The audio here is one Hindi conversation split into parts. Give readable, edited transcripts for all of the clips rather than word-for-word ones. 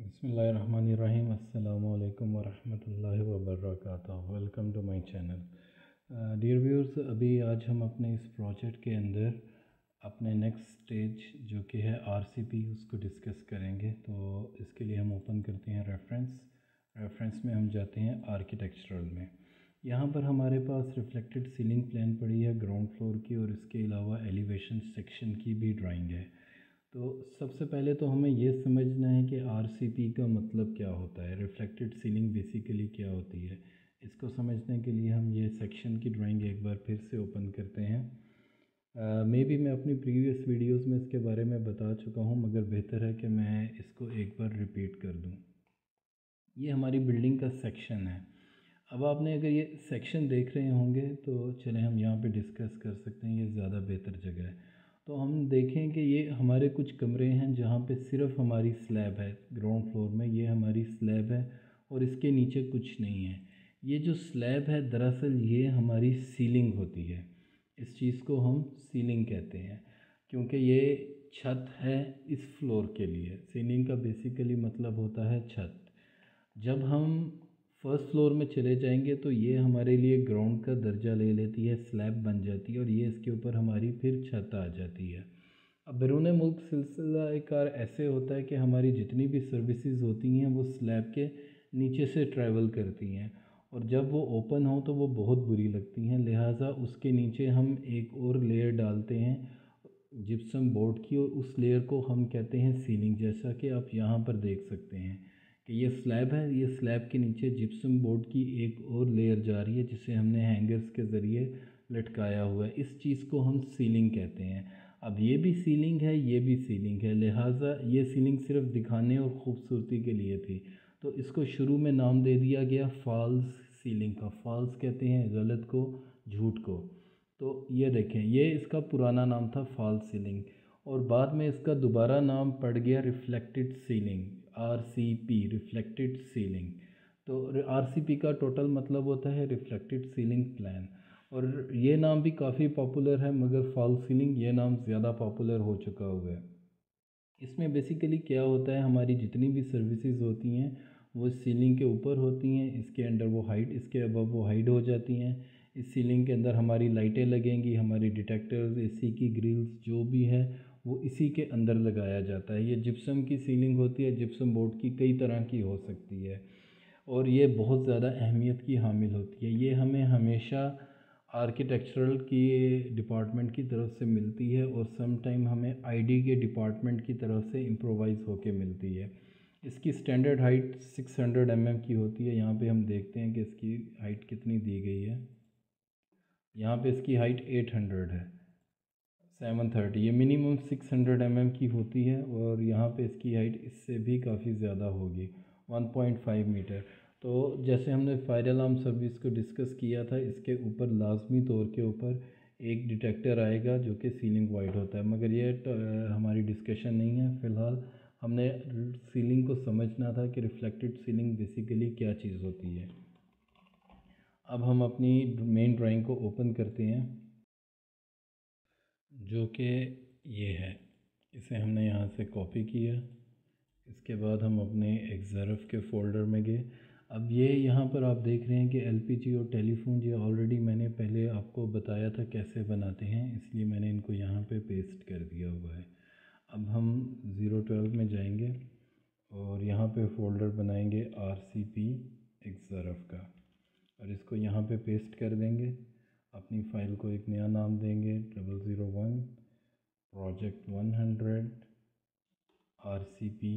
बिस्मिल्लाहिर्रहमानिर्रहीम। अस्सलामु अलैकुम वरहमतुल्लाहि वबरकातुहू। Welcome to my channel. Dear viewers, अभी आज हम अपने इस प्रोजेक्ट के अंदर अपने नेक्स्ट स्टेज जो कि है आरसीपी उसको डिस्कस करेंगे। तो इसके लिए हम ओपन करते हैं रेफरेंस में हम जाते हैं आर्किटेक्चरल में। यहाँ पर हमारे पास रिफ्लेक्टेड सीलिंग प्लान पड़ी है ग्राउंड फ्लोर की, और इसके अलावा एलिवेशन सेक्शन की भी ड्राइंग है। तो सबसे पहले तो हमें ये समझना है कि आरसीपी का मतलब क्या होता है, रिफ्लेक्टेड सीलिंग बेसिकली क्या होती है। इसको समझने के लिए हम ये सेक्शन की ड्राइंग एक बार फिर से ओपन करते हैं। मे बी मैं अपनी प्रीवियस वीडियोस में इसके बारे में बता चुका हूँ, मगर बेहतर है कि मैं इसको एक बार रिपीट कर दूँ। ये हमारी बिल्डिंग का सेक्शन है। अब आपने अगर ये सेक्शन देख रहे होंगे तो चलें हम यहाँ पे डिस्कस कर सकते हैं, ये ज़्यादा बेहतर जगह है। तो हम देखें कि ये हमारे कुछ कमरे हैं जहाँ पे सिर्फ हमारी स्लैब है। ग्राउंड फ्लोर में ये हमारी स्लैब है और इसके नीचे कुछ नहीं है। ये जो स्लैब है दरअसल ये हमारी सीलिंग होती है। इस चीज़ को हम सीलिंग कहते हैं क्योंकि ये छत है इस फ्लोर के लिए। सीलिंग का बेसिकली मतलब होता है छत। जब हम फर्स्ट फ्लोर में चले जाएंगे तो ये हमारे लिए ग्राउंड का दर्जा ले लेती है, स्लैब बन जाती है, और ये इसके ऊपर हमारी फिर छत आ जाती है। अब बैरून मुल्क सिलसिला एक कार ऐसे होता है कि हमारी जितनी भी सर्विसेज होती हैं वो स्लैब के नीचे से ट्रैवल करती हैं, और जब वो ओपन हो तो वो बहुत बुरी लगती हैं। लिहाजा उसके नीचे हम एक और लेयर डालते हैं जिप्सम बोर्ड की, और उस लेयर को हम कहते हैं सीलिंग। जैसा कि आप यहाँ पर देख सकते हैं कि ये स्लैब है, ये स्लैब के नीचे जिप्सम बोर्ड की एक और लेयर जा रही है जिसे हमने हैंगर्स के ज़रिए लटकाया हुआ है। इस चीज़ को हम सीलिंग कहते हैं। अब ये भी सीलिंग है, ये भी सीलिंग है, लिहाजा ये सीलिंग सिर्फ दिखाने और ख़ूबसूरती के लिए थी, तो इसको शुरू में नाम दे दिया गया फॉल्स सीलिंग का। फॉल्स कहते हैं गलत को, झूठ को। तो ये देखें, ये इसका पुराना नाम था फॉल्स सीलिंग, और बाद में इसका दोबारा नाम पड़ गया reflected ceiling, RCP, reflected ceiling. तो आरसीपी का टोटल मतलब होता है रिफ्लेक्टेड सीलिंग प्लान, और ये नाम भी काफ़ी पॉपुलर है, मगर फॉल्स सीलिंग ये नाम ज़्यादा पॉपुलर हो चुका हुआ है। इसमें बेसिकली क्या होता है, हमारी जितनी भी सर्विसेज होती हैं वो सीलिंग के ऊपर होती हैं, इसके अंडर वो हाइड, इसके अबव वो हाइड हो जाती हैं। इस सीलिंग के अंदर हमारी लाइटें लगेंगी, हमारी डिटेक्टर्स, एसी की ग्रिल्स जो भी है वो इसी के अंदर लगाया जाता है। ये जिप्सम की सीलिंग होती है, जिप्सम बोर्ड की कई तरह की हो सकती है, और ये बहुत ज़्यादा अहमियत की हामिल होती है। ये हमें हमेशा आर्किटेक्चरल की डिपार्टमेंट की तरफ से मिलती है, और सम टाइम हमें आईडी के डिपार्टमेंट की तरफ से इम्प्रोवाइज़ होके मिलती है। इसकी स्टैंडर्ड हाइट 600 mm की होती है। यहाँ पे हम देखते हैं कि इसकी हाइट कितनी दी गई है। यहाँ पे इसकी हाइट 800 है, 730। ये मिनिमम 600 mm की होती है, और यहाँ पे इसकी हाइट इससे भी काफ़ी ज़्यादा होगी, 1.5 मीटर। तो जैसे हमने फायर अलार्म सर्विस को डिस्कस किया था, इसके ऊपर लाजमी तौर के ऊपर एक डिटेक्टर आएगा जो कि सीलिंग वाइड होता है, मगर ये हमारी डिस्कशन नहीं है। फ़िलहाल हमने सीलिंग को समझना था कि रिफ्लेक्टेड सीलिंग बेसिकली क्या चीज़ होती है। अब हम अपनी मेन ड्राइंग को ओपन करते हैं जो कि ये है। इसे हमने यहाँ से कॉपी किया। इसके बाद हम अपने एक्सरफ के फ़ोल्डर में गए। अब ये यहाँ पर आप देख रहे हैं कि एलपीजी और टेलीफोन, ये ऑलरेडी मैंने पहले आपको बताया था कैसे बनाते हैं, इसलिए मैंने इनको यहाँ पे पेस्ट कर दिया हुआ है। अब हम 012 में जाएंगे और यहाँ पे फ़ोल्डर बनाएंगे आरसीपी एक्सरफ का, और इसको यहाँ पे पेस्ट कर देंगे। अपनी फ़ाइल को एक नया नाम देंगे 001 प्रोजेक्ट 100 आरसीपी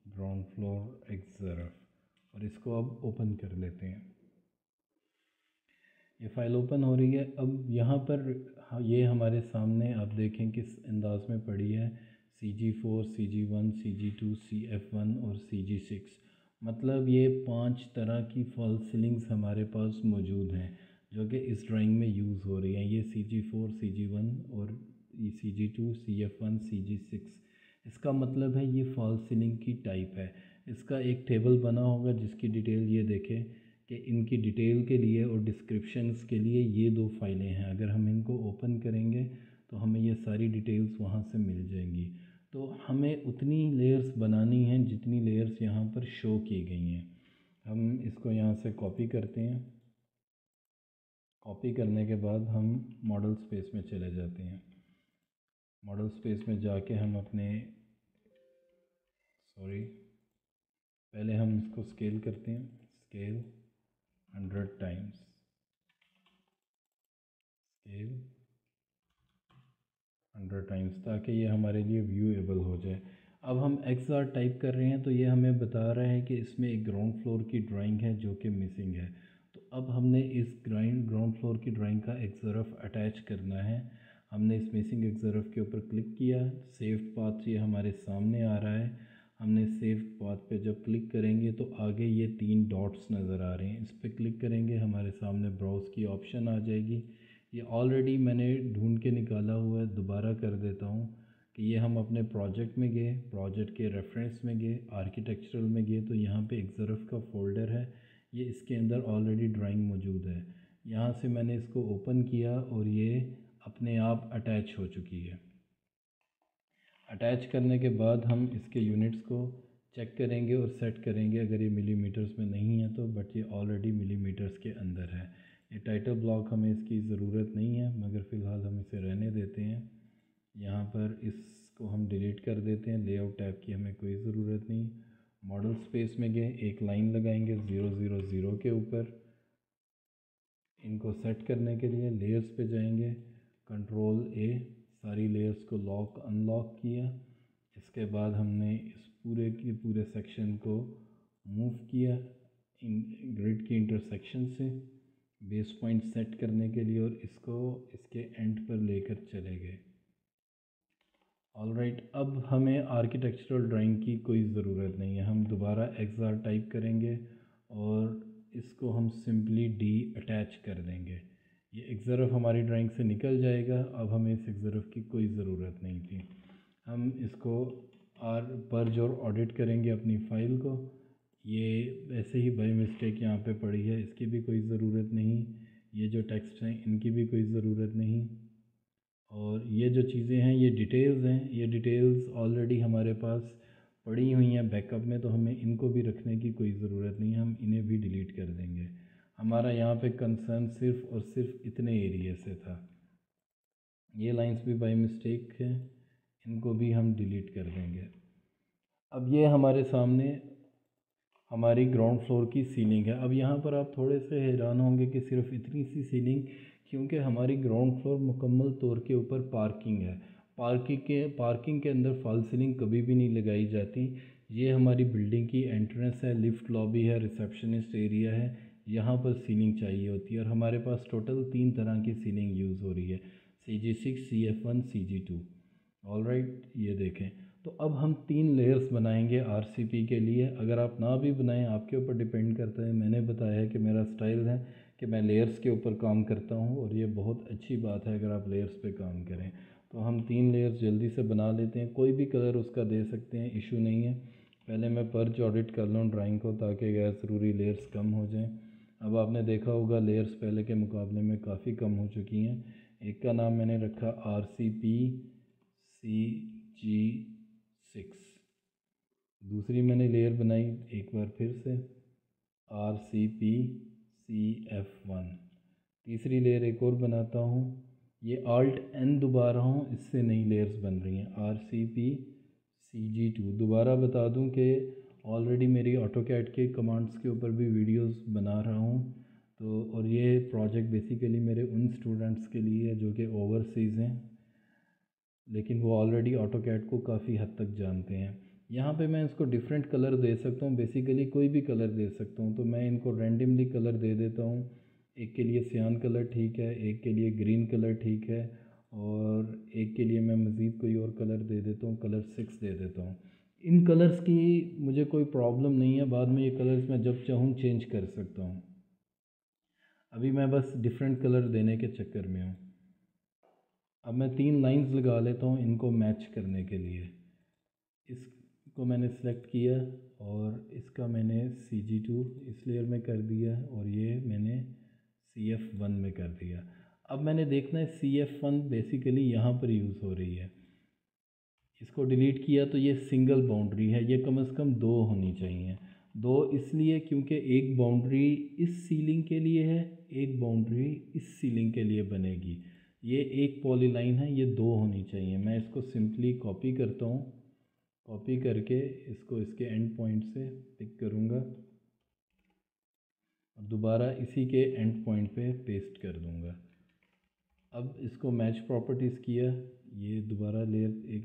ग्राउंड फ्लोर एक्सरफ, और इसको अब ओपन कर लेते हैं। ये फ़ाइल ओपन हो रही है। अब यहाँ पर ये हमारे सामने आप देखें किस अंदाज में पड़ी है, CG4, CG1, CG2, CF1 और CG6। मतलब ये 5 तरह की फॉल्स सीलिंग्स हमारे पास मौजूद हैं जो कि इस ड्राइंग में यूज़ हो रही हैं। ये CG4, CG1 और CG2, CF1, CG6। इसका मतलब है ये फॉल्स सीलिंग की टाइप है। इसका एक टेबल बना होगा जिसकी डिटेल ये देखें कि इनकी डिटेल के लिए और डिस्क्रिप्शंस के लिए ये 2 फाइलें हैं। अगर हम इनको ओपन करेंगे तो हमें ये सारी डिटेल्स वहाँ से मिल जाएंगी। तो हमें उतनी लेयर्स बनानी हैं जितनी लेयर्स यहाँ पर शो की गई हैं। हम इसको यहाँ से कॉपी करते हैं। कॉपी करने के बाद हम मॉडल स्पेस में चले जाते हैं। मॉडल स्पेस में जाके हम पहले हम इसको स्केल करते हैं। स्केल 100 टाइम्स, स्केल 100 टाइम्स, ताकि ये हमारे लिए व्यूएबल हो जाए। अब हम XR टाइप कर रहे हैं तो ये हमें बता रहा है कि इसमें एक ग्राउंड फ्लोर की ड्राइंग है जो कि मिसिंग है। तो अब हमने इस ग्राउंड फ्लोर की ड्राइंग का XRF अटैच करना है। हमने इस मिसिंग XRF के ऊपर क्लिक किया। सेव्ड पाथ ये हमारे सामने आ रहा है। हमने सेव्ड पाथ पे जब क्लिक करेंगे तो आगे ये 3 डॉट्स नज़र आ रहे हैं। इस पर क्लिक करेंगे, हमारे सामने ब्राउज़ की ऑप्शन आ जाएगी। ये ऑलरेडी मैंने ढूंढ के निकाला हुआ है, दोबारा कर देता हूँ कि ये हम अपने प्रोजेक्ट में गए, प्रोजेक्ट के रेफरेंस में गए, आर्किटेक्चरल में गए, तो यहाँ पे XRF का फ़ोल्डर है। ये इसके अंदर ऑलरेडी ड्राइंग मौजूद है। यहाँ से मैंने इसको ओपन किया और ये अपने आप अटैच हो चुकी है। अटैच करने के बाद हम इसके यूनिट्स को चेक करेंगे और सेट करेंगे अगर ये मिलीमीटर्स में नहीं है तो, बट ये ऑलरेडी मिलीमीटर्स के अंदर है। ये टाइटल ब्लॉक हमें इसकी ज़रूरत नहीं है, मगर फ़िलहाल हम इसे रहने देते हैं। यहाँ पर इसको हम डिलीट कर देते हैं। लेआउट टैब की हमें कोई ज़रूरत नहीं। मॉडल स्पेस में गए, एक लाइन लगाएंगे 0 0 0 के ऊपर। इनको सेट करने के लिए लेयर्स पे जाएंगे, कंट्रोल A, सारी लेयर्स को लॉक अनलॉक किया। इसके बाद हमने इस पूरे के पूरे सेक्शन को मूव किया इन ग्रिड की इंटरसेक्शन से बेस पॉइंट सेट करने के लिए, और इसको इसके एंड पर लेकर चले गए। ऑलराइट, अब हमें आर्किटेक्चरल ड्राइंग की कोई ज़रूरत नहीं है। हम दोबारा XR टाइप करेंगे और इसको हम सिंपली D अटैच कर देंगे। ये XRF हमारी ड्राइंग से निकल जाएगा। अब हमें इस XRF की कोई ज़रूरत नहीं थी। हम इसको पर्ज और ऑडिट करेंगे अपनी फ़ाइल को। ये वैसे ही बाय मिस्टेक यहाँ पे पड़ी है, इसकी भी कोई ज़रूरत नहीं। ये जो टेक्स्ट हैं इनकी भी कोई ज़रूरत नहीं। और ये जो चीज़ें हैं ये डिटेल्स हैं, ये डिटेल्स ऑलरेडी हमारे पास पड़ी हुई हैं बैकअप में, तो हमें इनको भी रखने की कोई ज़रूरत नहीं है। हम इन्हें भी डिलीट कर देंगे। हमारा यहाँ पे कंसर्न सिर्फ़ और सिर्फ इतने एरिया से था। ये लाइंस भी बाय मिस्टेक है, इनको भी हम डिलीट कर देंगे। अब ये हमारे सामने हमारी ग्राउंड फ्लोर की सीलिंग है। अब यहाँ पर आप थोड़े से हैरान होंगे कि सिर्फ इतनी सी सीलिंग, क्योंकि हमारी ग्राउंड फ्लोर मुकम्मल तौर के ऊपर पार्किंग है। पार्किंग के अंदर फॉल सीलिंग कभी भी नहीं लगाई जाती। ये हमारी बिल्डिंग की एंट्रेंस है, लिफ्ट लॉबी है, रिसेप्शनिस्ट एरिया है, यहाँ पर सीलिंग चाहिए होती है। और हमारे पास टोटल 3 तरह की सीलिंग यूज़ हो रही है, CG6, CF1, CG2। ऑलराइट, ये देखें। तो अब हम 3 लेयर्स बनाएंगे RCP के लिए। अगर आप ना भी बनाएं, आपके ऊपर डिपेंड करता है। मैंने बताया है कि मेरा स्टाइल है कि मैं लेयर्स के ऊपर काम करता हूं, और ये बहुत अच्छी बात है अगर आप लेयर्स पे काम करें। तो हम 3 लेयर्स जल्दी से बना लेते हैं। कोई भी कलर उसका दे सकते हैं, इशू नहीं है। पहले मैं पर्च ऑडिट कर लूँ ड्राइंग को, ताकि गैर ज़रूरी लेयर्स कम हो जाएँ। अब आपने देखा होगा लेयर्स पहले के मुकाबले में काफ़ी कम हो चुकी हैं। एक का नाम मैंने रखा RCP CG6। दूसरी मैंने लेयर बनाई एक बार फिर से RCP CF1। तीसरी लेयर एक और बनाता हूँ, ये Alt+N दबा रहा हूँ, इससे नई लेयर्स बन रही हैं RCP CG2। दोबारा बता दूँ कि ऑलरेडी मेरी ऑटोकैड के कमांड्स के ऊपर भी वीडियोस बना रहा हूँ। तो और ये प्रोजेक्ट बेसिकली मेरे उन स्टूडेंट्स के लिए है जो कि ओवरसीज़ हैं, लेकिन वो ऑलरेडी ऑटोकैड को काफ़ी हद तक जानते हैं। यहाँ पे मैं इसको डिफरेंट कलर दे सकता हूँ, बेसिकली कोई भी कलर दे सकता हूँ। तो मैं इनको रैंडमली कलर दे देता हूँ। एक के लिए सियान कलर ठीक है, एक के लिए ग्रीन कलर ठीक है, और एक के लिए मैं मज़ीद कोई और कलर दे देता हूँ, कलर 6 दे देता हूँ। इन कलर्स की मुझे कोई प्रॉब्लम नहीं है, बाद में ये कलर्स मैं जब चाहूँ चेंज कर सकता हूँ। अभी मैं बस डिफरेंट कलर देने के चक्कर में हूँ। अब मैं 3 लाइंस लगा लेता हूँ इनको मैच करने के लिए। इसको मैंने सेलेक्ट किया और इसका मैंने CG2 इस लेयर में कर दिया, और ये मैंने CF1 में कर दिया। अब मैंने देखना है CF1 बेसिकली यहाँ पर यूज़ हो रही है। इसको डिलीट किया तो ये सिंगल बाउंड्री है, ये कम से कम 2 होनी चाहिए। 2 इसलिए क्योंकि एक बाउंड्री इस सीलिंग के लिए है, एक बाउंड्री इस सीलिंग के लिए बनेगी। ये एक पॉलीलाइन है, ये 2 होनी चाहिए। मैं इसको सिंपली कॉपी करता हूँ, कॉपी करके इसको इसके एंड पॉइंट से पिक करूँगा और दोबारा इसी के एंड पॉइंट पे पेस्ट कर दूँगा। अब इसको मैच प्रॉपर्टीज़ किया, ये दोबारा लेयर एक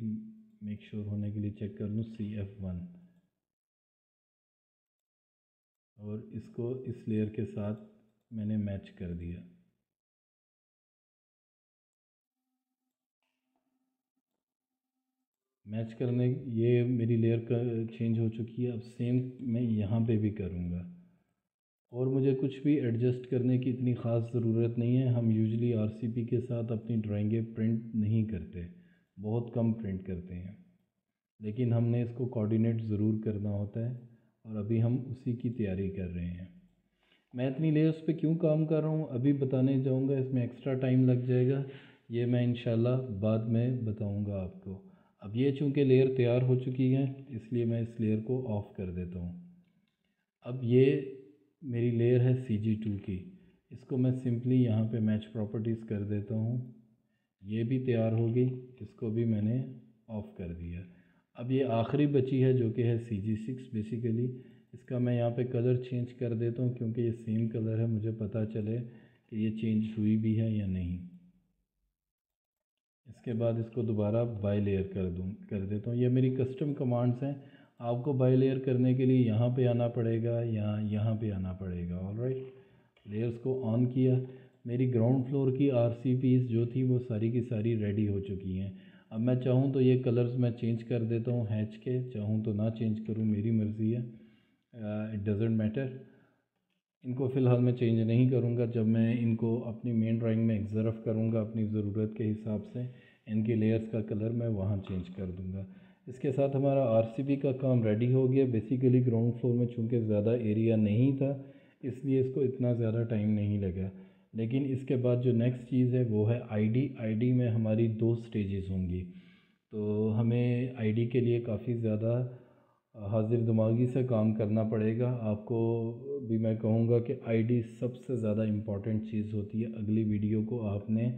मेक श्योर होने के लिए चेक कर लूँ, CF1, और इसको इस लेयर के साथ मैंने मैच कर दिया। मैच करने ये मेरी लेयर का चेंज हो चुकी है। अब सेम मैं यहाँ पे भी करूँगा, और मुझे कुछ भी एडजस्ट करने की इतनी ख़ास ज़रूरत नहीं है। हम यूजुअली RCP के साथ अपनी ड्राइंगें प्रिंट नहीं करते, बहुत कम प्रिंट करते हैं, लेकिन हमने इसको कोऑर्डिनेट ज़रूर करना होता है, और अभी हम उसी की तैयारी कर रहे हैं। मैं इतनी लेयर्स पे क्यों काम कर रहा हूँ अभी बताने जाऊँगा, इसमें एक्स्ट्रा टाइम लग जाएगा, ये मैं इंशाल्लाह बाद में बताऊँगा आपको। अब ये चूँकि लेयर तैयार हो चुकी है, इसलिए मैं इस लेयर को ऑफ़ कर देता हूँ। अब ये मेरी लेयर है CG2 की, इसको मैं सिंपली यहाँ पे मैच प्रॉपर्टीज़ कर देता हूँ। ये भी तैयार हो गई, इसको भी मैंने ऑफ़ कर दिया। अब ये आखिरी बची है जो कि है CG6 बेसिकली। इसका मैं यहाँ पे कलर चेंज कर देता हूँ, क्योंकि ये सेम कलर है, मुझे पता चले कि ये चेंज हुई भी है या नहीं। इसके बाद इसको दोबारा बाई लेयर कर देता हूँ। ये मेरी कस्टम कमांड्स हैं, आपको बाई लेयर करने के लिए यहाँ पे आना पड़ेगा या यहाँ पे आना पड़ेगा। ऑलराइट, लेयर्स को ऑन किया। मेरी ग्राउंड फ्लोर की RCPs जो थी वो सारी की सारी रेडी हो चुकी हैं। अब मैं चाहूँ तो ये कलर्स मैं चेंज कर देता हूँ हैच के, चाहूँ तो ना चेंज करूँ, मेरी मर्ज़ी है, इट डज़ंट मैटर। इनको फ़िलहाल मैं चेंज नहीं करूँगा। जब मैं इनको अपनी मेन ड्राइंग में एक्सर्व करूँगा अपनी ज़रूरत के हिसाब से, इनकी लेयर्स का कलर मैं वहाँ चेंज कर दूँगा। इसके साथ हमारा RCP का काम रेडी हो गया। बेसिकली ग्राउंड फ्लोर में चूँकि ज़्यादा एरिया नहीं था, इसलिए इसको इतना ज़्यादा टाइम नहीं लगा। लेकिन इसके बाद जो नेक्स्ट चीज़ है वो है ID में हमारी 2 स्टेजेस होंगी, तो हमें ID के लिए काफ़ी ज़्यादा हाजिर दिमागी से काम करना पड़ेगा। आपको भी मैं कहूँगा कि ID सबसे ज़्यादा इम्पॉर्टेंट चीज़ होती है। अगली वीडियो को आपने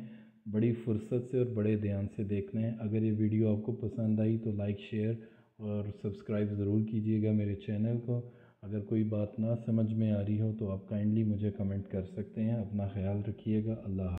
बड़ी फुर्सत से और बड़े ध्यान से देखना है। अगर ये वीडियो आपको पसंद आई तो लाइक, शेयर और सब्सक्राइब ज़रूर कीजिएगा मेरे चैनल को। अगर कोई बात ना समझ में आ रही हो तो आप काइंडली मुझे कमेंट कर सकते हैं। अपना ख्याल रखिएगा। अल्लाह।